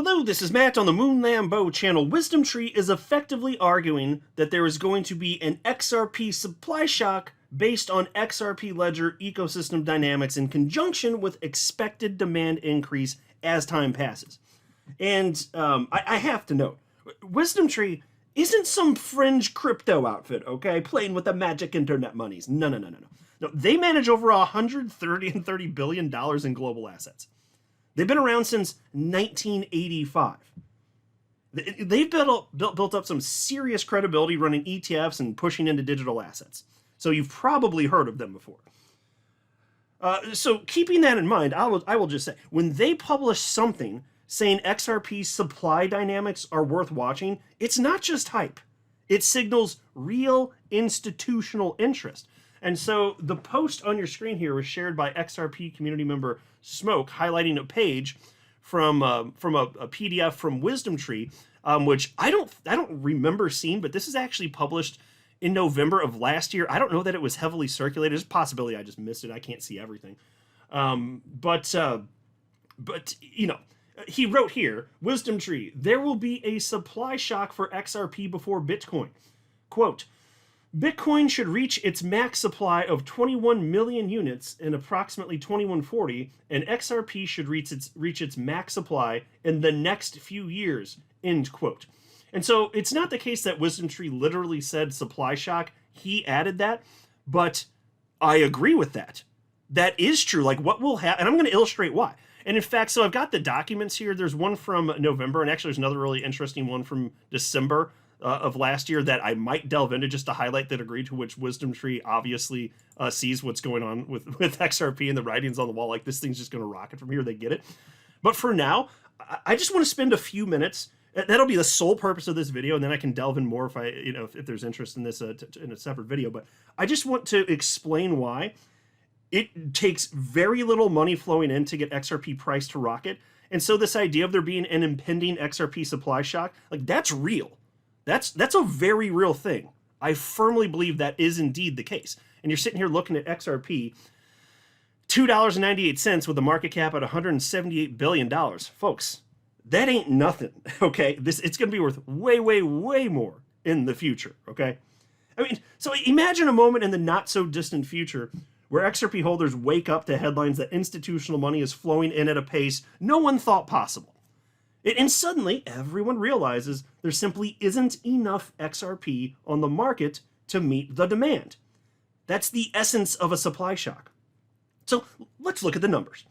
Hello, this is Matt on the Moon Lambo channel. WisdomTree is effectively arguing that there is going to be an XRP supply shock based on XRP ledger ecosystem dynamics in conjunction with expected demand increase as time passes. And I have to note, WisdomTree isn't some fringe crypto outfit, okay, playing with the magic internet monies. No. No, they manage over $130 billion in global assets. They've been around since 1985. They've built up some serious credibility running ETFs and pushing into digital assets. So you've probably heard of them before. So keeping that in mind, I will just say, when they publish something saying XRP supply dynamics are worth watching, it's not just hype. It signals real institutional interest. And so the post on your screen here was shared by XRP community member Smoke, highlighting a page from a PDF from WisdomTree, which I don't remember seeing, but this is actually published in November of last year. I don't know that it was heavily circulated. There's a possibility I just missed it. I can't see everything. But you know, he wrote here, WisdomTree, there will be a supply shock for XRP before Bitcoin. Quote, Bitcoin should reach its max supply of 21 million units in approximately 2140, and XRP should reach its max supply in the next few years, end quote. And so it's not the case that WisdomTree literally said supply shock. He added that, but I agree with that. That is true. Like, what will happen, and I'm going to illustrate why. And in fact, so I've got the documents here. There's one from November, and actually there's another really interesting one from December of last year that I might delve into just to highlight the degree to which WisdomTree obviously sees what's going on with XRP and the writings on the wall. Like, this thing's just going to rocket from here. They get it. But for now, I just want to spend a few minutes. That'll be the sole purpose of this video, and then I can delve in more if there's interest in this in a separate video. But I just want to explain why it takes very little money flowing in to get XRP price to rocket. And so this idea of there being an impending XRP supply shock, like, that's real. That's a very real thing. I firmly believe that is indeed the case. And you're sitting here looking at XRP, $2.98 with a market cap at $178 billion. Folks, that ain't nothing, okay? It's going to be worth way, way, way more in the future, okay? I mean, so imagine a moment in the not-so-distant future where XRP holders wake up to headlines that institutional money is flowing in at a pace no one thought possible. And suddenly, everyone realizes there simply isn't enough XRP on the market to meet the demand. That's the essence of a supply shock. So let's look at the numbers.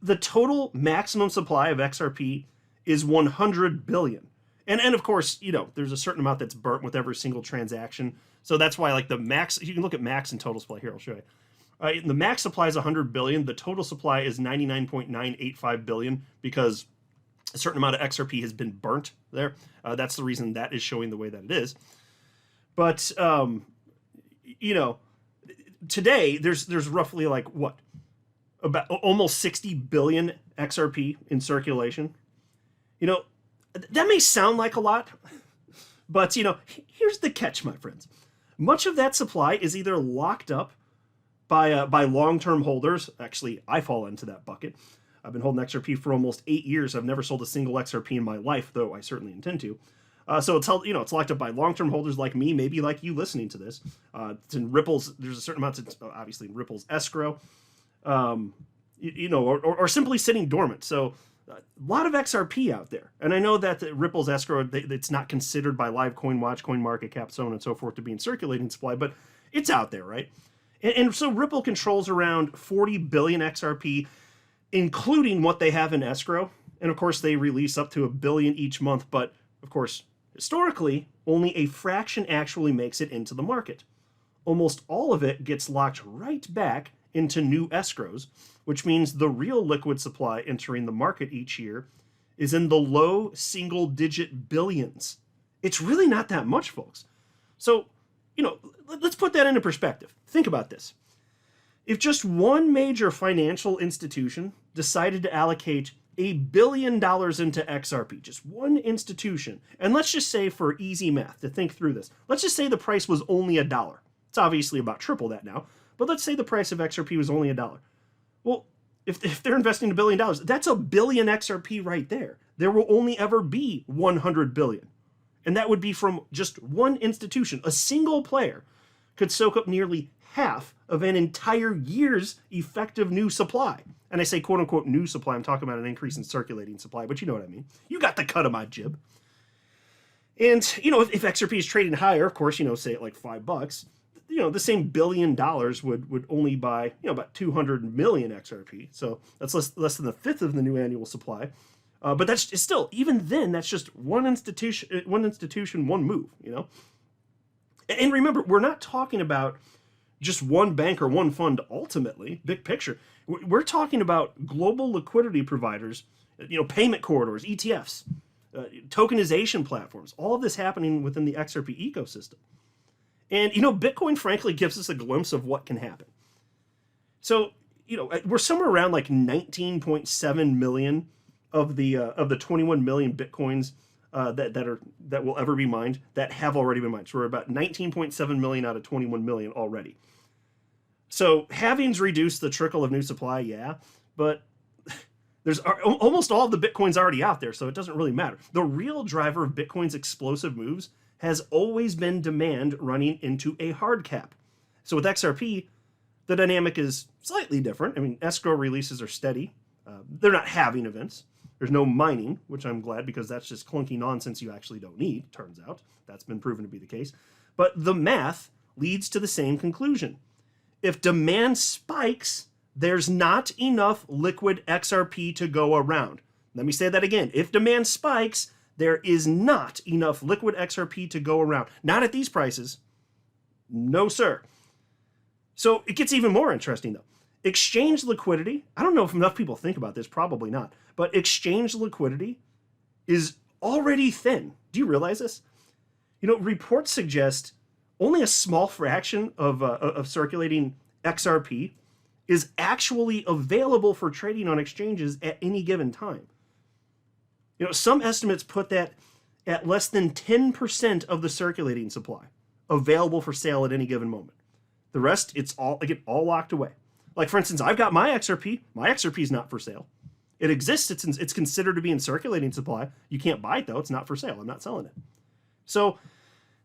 The total maximum supply of XRP is 100 billion. And of course, you know, there's a certain amount that's burnt with every single transaction. So that's why, like, the max, you can look at max and total supply here, I'll show you. The max supply is 100 billion. The total supply is 99.985 billion because a certain amount of XRP has been burnt there. That's the reason that is showing the way that it is. But, you know, today there's roughly, like, what? About almost 60 billion XRP in circulation. You know, that may sound like a lot, but, you know, here's the catch, my friends. Much of that supply is either locked up by long-term holders. Actually, I fall into that bucket. I've been holding XRP for almost 8 years. I've never sold a single XRP in my life, though I certainly intend to. So it's held, you know, it's locked up by long-term holders like me, maybe like you listening to this. It's in Ripple's. There's a certain amount, obviously, in Ripple's escrow, you know, or simply sitting dormant. So a lot of XRP out there, and I know that the Ripple's escrow, it's not considered by LiveCoin, Watch, CoinMarketCap, so on and so forth, to be in circulating supply, but it's out there, right? And so Ripple controls around 40 billion XRP, including what they have in escrow. And of course, they release up to 1 billion each month. But of course, historically, only a fraction actually makes it into the market. Almost all of it gets locked right back into new escrows, which means the real liquid supply entering the market each year is in the low single-digit billions. It's really not that much, folks. So, you know, let's put that into perspective. Think about this. If just one major financial institution decided to allocate $1 billion into XRP, just one institution, and let's just say, for easy math, to think through this, let's just say the price was only $1. It's obviously about triple that now, but let's say the price of XRP was only $1. Well, if they're investing $1 billion, that's 1 billion XRP right there. there will only ever be 100 billion. And that would be from just one institution. A single player could soak up nearly half of an entire year's effective new supply. And I say quote unquote new supply, I'm talking about an increase in circulating supply, but you know what I mean. You got the cut of my jib. And, if XRP is trading higher, of course, say at like $5, the same $1 billion would only buy, about 200 million XRP. So that's less than a fifth of the new annual supply. But that's still, even then, that's just one institution, one move, And remember, we're not talking about just one bank or one fund ultimately, big picture. We're talking about global liquidity providers, payment corridors, ETFs, tokenization platforms, all of this happening within the XRP ecosystem. And, Bitcoin, frankly, gives us a glimpse of what can happen. So, we're somewhere around like 19.7 million of the 21 million Bitcoins that will ever be mined that have already been mined. So we're about 19.7 million out of 21 million already. So halvings reduce the trickle of new supply, yeah, but there's almost all of the Bitcoins already out there, so it doesn't really matter. The real driver of Bitcoin's explosive moves has always been demand running into a hard cap. So with XRP, the dynamic is slightly different. I mean, escrow releases are steady. They're not halving events. There's no mining, which I'm glad, because that's just clunky nonsense you actually don't need, turns out. That's been proven to be the case. But the math leads to the same conclusion. If demand spikes, there's not enough liquid XRP to go around. Let me say that again. If demand spikes, there is not enough liquid XRP to go around. Not at these prices. No, sir. So it gets even more interesting, though. Exchange liquidity, I don't know if enough people think about this, probably not, but exchange liquidity is already thin. Do you realize this? Reports suggest only a small fraction of circulating XRP is actually available for trading on exchanges at any given time. Some estimates put that at less than 10% of the circulating supply available for sale at any given moment. The rest, it's all locked away. Like, for instance, I've got my XRP. My XRP is not for sale. It exists. It's considered to be in circulating supply. You can't buy it, though. It's not for sale. I'm not selling it. So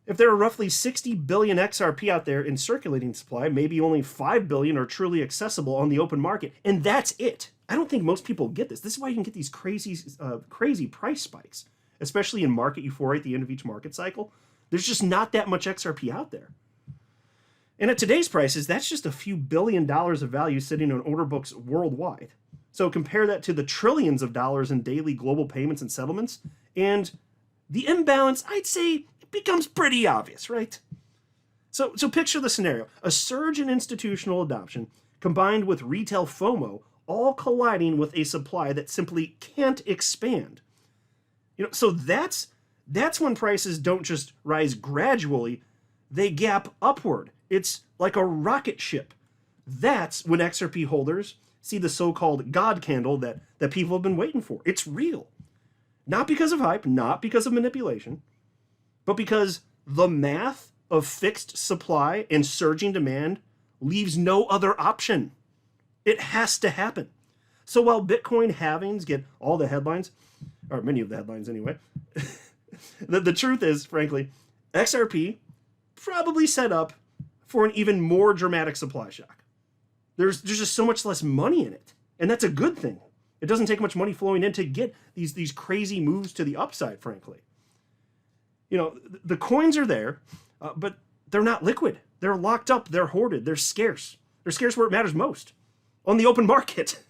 if there are roughly 60 billion XRP out there in circulating supply, maybe only 5 billion are truly accessible on the open market. And that's it. I don't think most people get this. This is why you can get these crazy price spikes, especially in market euphoria at the end of each market cycle. There's just not that much XRP out there. And at today's prices, that's just a few $1 billion of value sitting on order books worldwide. So compare that to the trillions of dollars in daily global payments and settlements, and the imbalance, I'd say, it becomes pretty obvious, right? So picture the scenario. A surge in institutional adoption combined with retail FOMO all colliding with a supply that simply can't expand. So that's when prices don't just rise gradually, they gap upward. It's like a rocket ship. That's when XRP holders see the so-called God candle that people have been waiting for. It's real. Not because of hype, not because of manipulation, but because the math of fixed supply and surging demand leaves no other option. It has to happen. So while Bitcoin halvings get all the headlines, or many of the headlines anyway, the truth is, frankly, XRP probably set up for an even more dramatic supply shock. There's just so much less money in it, and that's a good thing. It doesn't take much money flowing in to get these crazy moves to the upside, frankly. The coins are there, but they're not liquid. They're locked up, they're hoarded, they're scarce. They're scarce where it matters most, on the open market.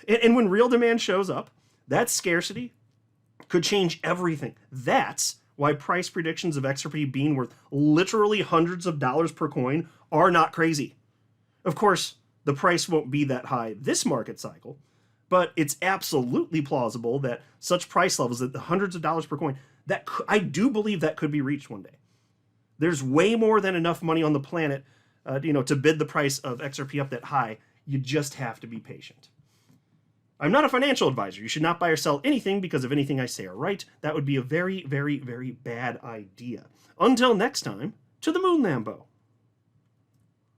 And when real demand shows up, that scarcity could change everything. That's why price predictions of XRP being worth literally hundreds of dollars per coin are not crazy. Of course, the price won't be that high this market cycle, but it's absolutely plausible that such price levels, at the hundreds of dollars per coin, I do believe that could be reached one day. There's way more than enough money on the planet, to bid the price of XRP up that high. You just have to be patient. I'm not a financial advisor. You should not buy or sell anything because of anything I say or write. That would be a very, very, very bad idea. Until next time, to the moon, Lambo.